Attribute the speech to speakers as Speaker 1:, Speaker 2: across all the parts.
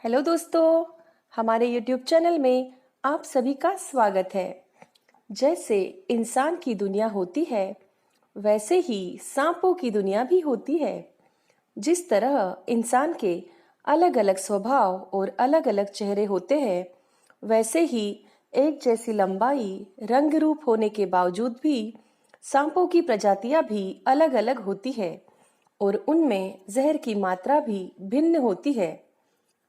Speaker 1: Hello दोस्तों, हमारे YouTube channel में आप सभी का स्वागत है। जैसे इंसान की दुनिया होती है, वैसे ही सांपों की दुनिया भी होती है। जिस तरह इंसान के अलग-अलग स्वभाव और अलग-अलग चेहरे होते हैं, वैसे ही एक जैसी लंबाई, रंग रूप होने के बावजूद भी सांपों की प्रजातियां भी अलग-अलग होती है और उनमें जहर की मात्रा भी भिन्न होती है।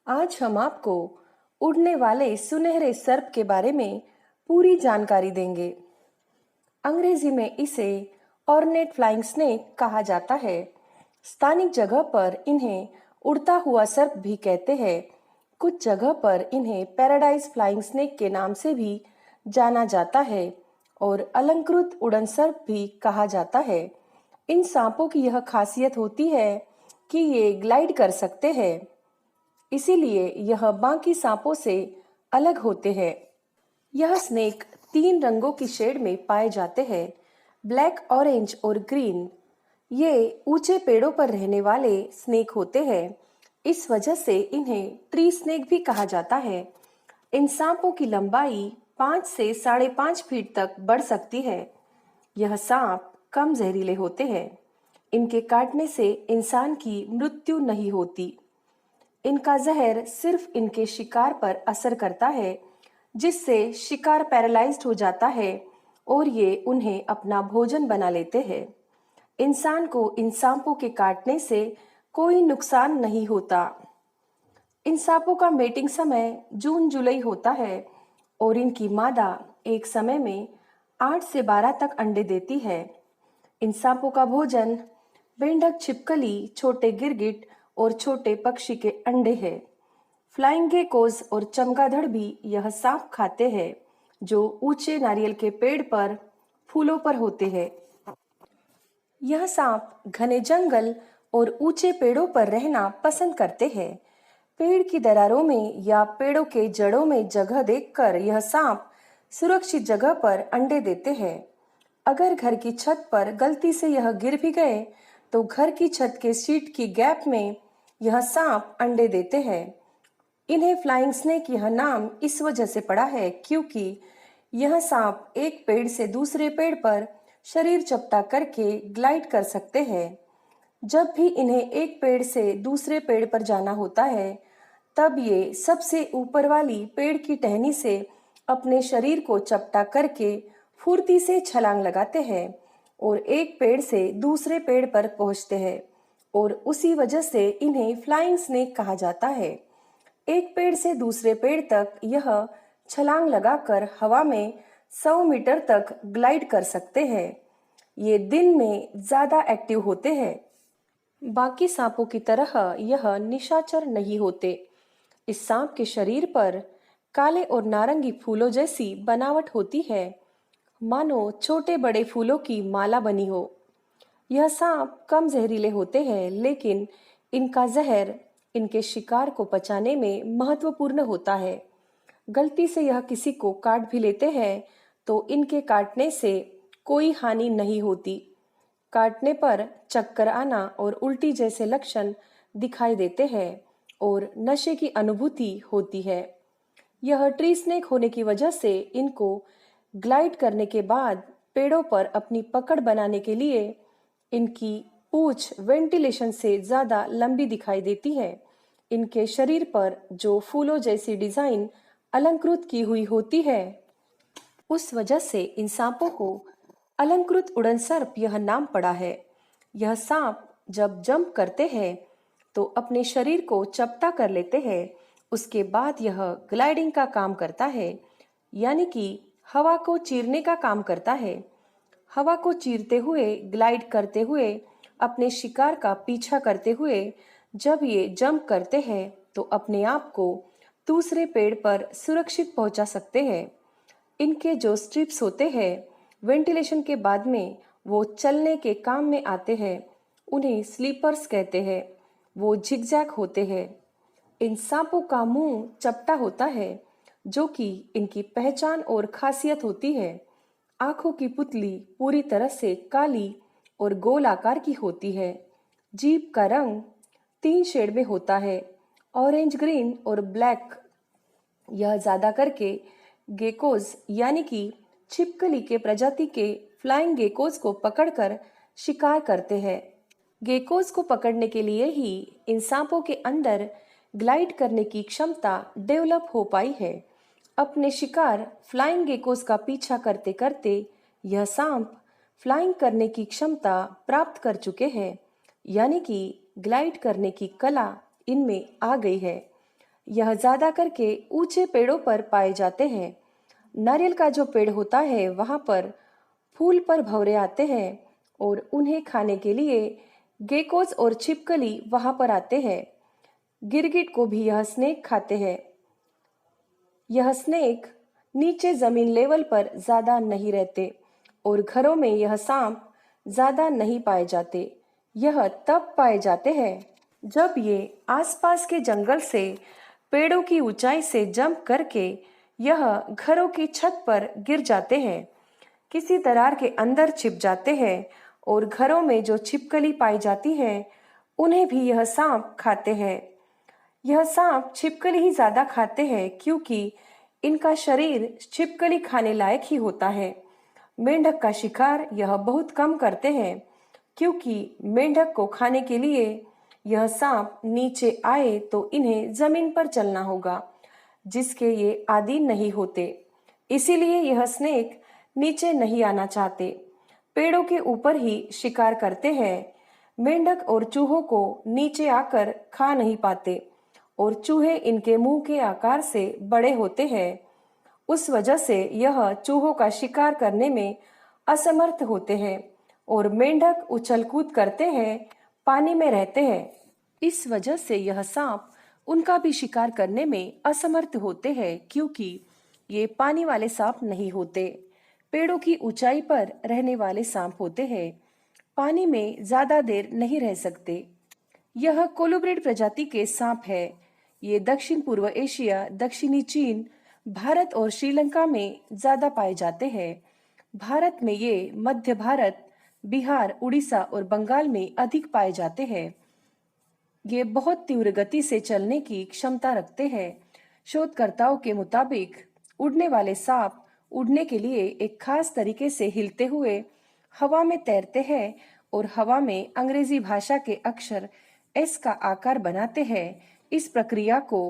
Speaker 1: आज हम आपको उड़ने वाले सुनहरे सर्प के बारे में पूरी जानकारी देंगे। अंग्रेजी में इसे ऑर्नेट फ्लाइंग स्नेक कहा जाता है। स्थानिक जगह पर इन्हें उड़ता हुआ सर्प भी कहते हैं। कुछ जगह पर इन्हें पैराडाइज फ्लाइंग स्नेक के नाम से भी जाना जाता है और अलंकृत उड़न सर्प भी कहा जाता है। इन सांपों की यह खासियत होती है कि ये ग्लाइड कर सकते हैं, इसीलिए यह बाकी सांपों से अलग होते हैं। यह स्नेक 3 रंगों की शेड में पाए जाते हैं, ब्लैक, ऑरेंज और ग्रीन। ये ऊंचे पेड़ों पर रहने वाले स्नेक होते हैं। इस वजह से इन्हें ट्री स्नेक भी कहा जाता है। इन सांपों की लंबाई 5 से 5.5 फीट तक बढ़ सकती है। यह सांप कम जहरीले होते हैं। इनके काटने से इंसान की मृत्यु नहीं होती। इनका जहर सिर्फ इनके शिकार पर असर करता है, जिससे शिकार पैरालाइज्ड हो जाता है और ये उन्हें अपना भोजन बना लेते हैं। इंसान को इन सांपों के काटने से कोई नुकसान नहीं होता। इन सांपों का मेटिंग समय जून जुलाई होता है और इनकी मादा एक समय में 8 से 12 तक अंडे देती है। इन सांपों का भोजन मेंढक, छिपकली, छोटे गिरगिट और छोटे पक्षी के अंडे हैं। फ्लाइंग गेकोज और चमगादड़ भी यह सांप खाते हैं, जो ऊंचे नारियल के पेड़ पर फूलों पर होते हैं। यह सांप घने जंगल और ऊंचे पेड़ों पर रहना पसंद करते हैं। पेड़ की दरारों में या पेड़ों के जड़ों में जगह देखकर यह सांप सुरक्षित जगह पर अंडे देते हैं। अगर घर की छत पर गलती से यह गिर भी गए, तो घर की छत के शीट की गैप में यह सांप अंडे देते हैं। इन्हें फ्लाइंग स्नेक यह नाम इस वजह से पड़ा है क्योंकि यह सांप एक पेड़ से दूसरे पेड़ पर शरीर चपटा करके ग्लाइड कर सकते हैं। जब भी इन्हें एक पेड़ से दूसरे पेड़ पर जाना होता है, तब ये सबसे ऊपर वाली पेड़ की टहनी से अपने शरीर को चपटा करके फुर्ती से छलांग लगाते हैं और एक पेड़ से दूसरे पेड़ पर पहुंचते हैं और उसी वजह से इन्हें फ्लाइंग स्नेक कहा जाता है। एक पेड़ से दूसरे पेड़ तक यह छलांग लगाकर हवा में 100 मीटर तक ग्लाइड कर सकते हैं। ये दिन में ज्यादा एक्टिव होते हैं। बाकी सांपों की तरह यह निशाचर नहीं होते। इस सांप के शरीर पर काले और नारंगी फूलों जैसी बनावट होती है, मानो छोटे बड़े फूलों की माला बनी हो। यह सांप कम जहरीले होते हैं, लेकिन इनका जहर इनके शिकार को पचाने में महत्वपूर्ण होता है। गलती से यह किसी को काट भी लेते हैं, तो इनके काटने से कोई हानि नहीं होती। काटने पर चक्कर आना और उल्टी जैसे लक्षण दिखाई देते हैं और नशे की अनुभूति होती है। यह ट्री स्नेक होने की वजह से इनको ग्लाइड करने के बाद पेड़ों पर अपनी पकड़ बनाने के लिए इनकी पूंछ वेंटिलेशन से ज्यादा लंबी दिखाई देती है। इनके शरीर पर जो फूलों जैसी डिजाइन अलंकृत की हुई होती है, उस वजह से इन सांपों को अलंकृत उड़न सर्प यह नाम पड़ा है। यह सांप जब जंप करते हैं तो अपने शरीर को चपटा कर लेते हैं। उसके बाद यह ग्लाइडिंग का काम करता है, यानी कि हवा को चीरने का काम करता है। हवा को चीरते हुए, ग्लाइड करते हुए, अपने शिकार का पीछा करते हुए जब ये जंप करते हैं तो अपने आप को दूसरे पेड़ पर सुरक्षित पहुंचा सकते हैं। इनके जो स्ट्रिप्स होते हैं, वेंटिलेशन के बाद में वो चलने के काम में आते हैं। उन्हें स्लीपर्स कहते हैं। वो झिगजैग होते हैं। इन सांपों का मुंह चपटा होता है, जो कि इनकी पहचान और खासियत होती है। आंखों की पुतली पूरी तरह से काली और गोल आकार की होती है। जीभ का रंग 3 शेड में होता है ऑरेंज, ग्रीन और ब्लैक। यह ज्यादा करके गेकोज यानी कि छिपकली के प्रजाति के फ्लाइंग गेकोज को पकड़कर शिकार करते हैं। गेकोज को पकड़ने के लिए ही इन सांपों के अंदर ग्लाइड करने की क्षमता डेवलप हो पाई है। अपने शिकार फ्लाइंग गेकोज का पीछा करते करते यह सांप फ्लाइंग करने की क्षमता प्राप्त कर चुके हैं, यानी कि ग्लाइड करने की कला इनमें आ गई है। यह ज्यादा करके ऊंचे पेड़ों पर पाए जाते हैं। नारियल का जो पेड़ होता है वहां पर फूल पर भंवरे आते हैं और उन्हें खाने के लिए गेकोज और छिपकली वहां पर आते हैं। गिरगिट को भी यह स्नेक खाते हैं। यह स्नेक नीचे जमीन लेवल पर ज्यादा नहीं रहते और घरों में यह सांप ज्यादा नहीं पाए जाते। यह तब पाए जाते हैं जब ये आसपास के जंगल से पेड़ों की ऊंचाई से जंप करके यह घरों की छत पर गिर जाते हैं, किसी दरार के अंदर छिप जाते हैं और घरों में जो छिपकली पाई जाती है उन्हें भी यह सांप खाते हैं। यह सांप छिपकली ही ज्यादा खाते हैं क्योंकि इनका शरीर छिपकली खाने लायक ही होता है। मेंढक का शिकार यह बहुत कम करते हैं क्योंकि मेंढक को खाने के लिए यह सांप नीचे आए तो इन्हें जमीन पर चलना होगा, जिसके ये आदी नहीं होते। इसीलिए यह स्नेक नीचे नहीं आना चाहते, पेड़ों के ऊपर ही शिकार करते हैं। मेंढक और चूहों को नीचे आकर खा नहीं पाते और चूहे इनके मुंह के आकार से बड़े होते हैं। उस वजह से यह चूहों का शिकार करने में असमर्थ होते हैं और मेंढक उछल कूद करते हैं, पानी में रहते हैं। इस वजह से यह सांप उनका भी शिकार करने में असमर्थ होते हैं क्योंकि ये पानी वाले सांप नहीं होते, पेड़ों की ऊंचाई पर रहने वाले सांप होते हैं, पानी में ज्यादा देर नहीं रह सकते। यह कोलुब्रिड प्रजाति के सांप है। ये दक्षिण पूर्व एशिया, दक्षिणी चीन, भारत और श्रीलंका में ज्यादा पाए जाते हैं। भारत में ये मध्य भारत, बिहार, उड़ीसा और बंगाल में अधिक पाए जाते हैं। ये बहुत तीव्र गति से चलने की क्षमता रखते हैं। शोधकर्ताओं के मुताबिक उड़ने वाले सांप उड़ने के लिए एक खास तरीके से हिलते हुए हवा में तैरते हैं और हवा में अंग्रेजी भाषा के अक्षर एस का आकार बनाते हैं। इस प्रक्रिया को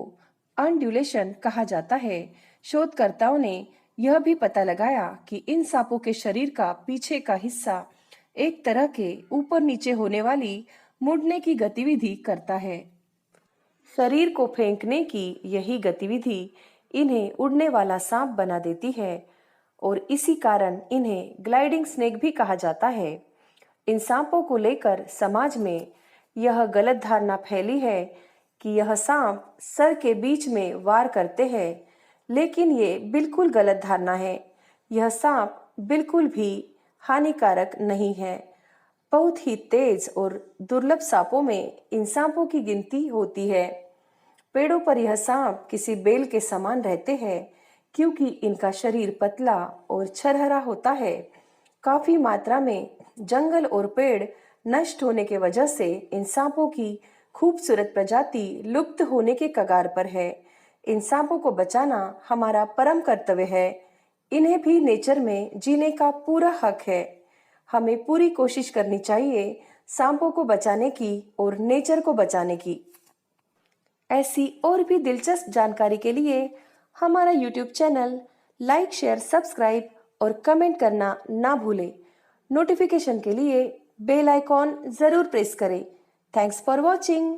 Speaker 1: अनड्यूलेशन कहा जाता है। शोधकर्ताओं ने यह भी पता लगाया कि इन सांपों के शरीर का पीछे का हिस्सा एक तरह के ऊपर नीचे होने वाली मुड़ने की गतिविधि करता है। शरीर को फेंकने की यही गतिविधि इन्हें उड़ने वाला सांप बना देती है और इसी कारण इन्हें ग्लाइडिंग स्नेक भी कहा जाता है। इन सांपों को लेकर समाज में यह गलत धारणा फैली है कि यह सांप सर के बीच में वार करते हैं, लेकिन ये बिल्कुल गलत धारणा है। यह सांप बिल्कुल भी हानिकारक नहीं है। बहुत ही तेज और दुर्लभ सांपों में इन सांपों की गिनती होती है। पेड़ों पर यह सांप किसी बेल के समान रहते हैं क्योंकि इनका शरीर पतला और छरहरा होता है। काफी मात्रा में जंगल और पेड़ नष्ट होने के वजह से इन सांपों की खूबसूरत प्रजाति लुप्त होने के कगार पर है। इन सांपों को बचाना हमारा परम कर्तव्य है। इन्हें भी नेचर में जीने का पूरा हक है। हमें पूरी कोशिश करनी चाहिए सांपों को बचाने की और नेचर को बचाने की। ऐसी और भी दिलचस्प जानकारी के लिए हमारा YouTube channel like, share, subscribe और कमेंट करना ना भूलें। नोटिफिकेशन के लिए बेल आइकॉन जरूर प्रेस करें। Thanks for watching.